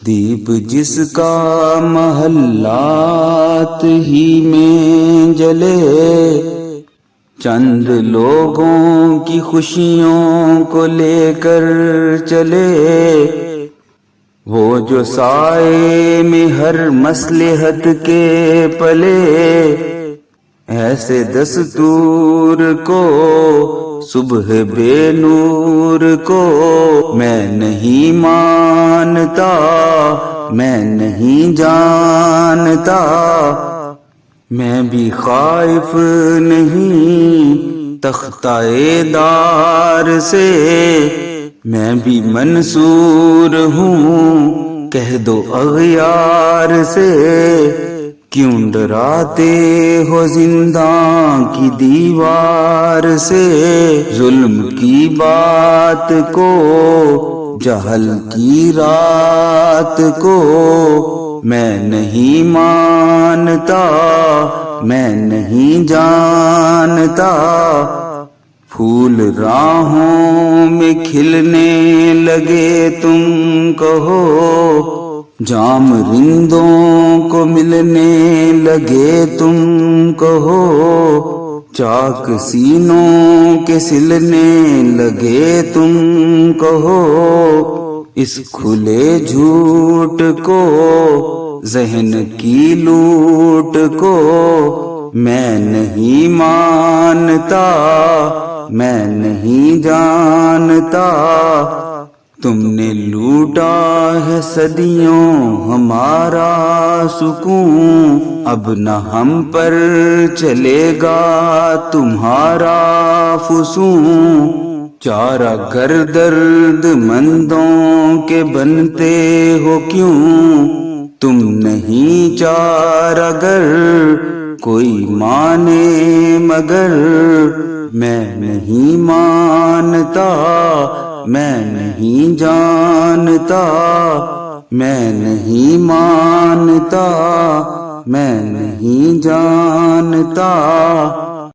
دیپ جس کا محلات ہی میں جلے، چند لوگوں کی خوشیوں کو لے کر چلے، وہ جو سائے میں ہر مصلحت کے پلے، ایسے دستور کو صبح بے نور کو میں نہیں مانتا، میں نہیں جانتا، میں بھی خائف نہیں تختہ دار سے، میں بھی منصور ہوں کہہ دو اغیار سے، کیوں ڈراتے ہو زنداں کی دیوار سے، ظلم کی بات کو، جہل کی رات کو میں نہیں مانتا، میں نہیں جانتا، پھول راہوں میں کھلنے لگے تم کہو، جام رندوں کو ملنے لگے تم کہو، چاک سینوں کے سلنے لگے تم کہو، اس کھلے جھوٹ کو، ذہن کی لوٹ کو میں نہیں مانتا، میں نہیں جانتا، تم نے لوٹا ہے صدیوں ہمارا سکون، اب نہ ہم پر چلے گا تمہارا فسون، چارہ گر درد مندوں کے بنتے ہو کیوں، تم نہیں چارہ گر کوئی مانے مگر، میں نہیں مانتا، میں نہیں جانتا، میں نہیں مانتا، میں نہیں جانتا۔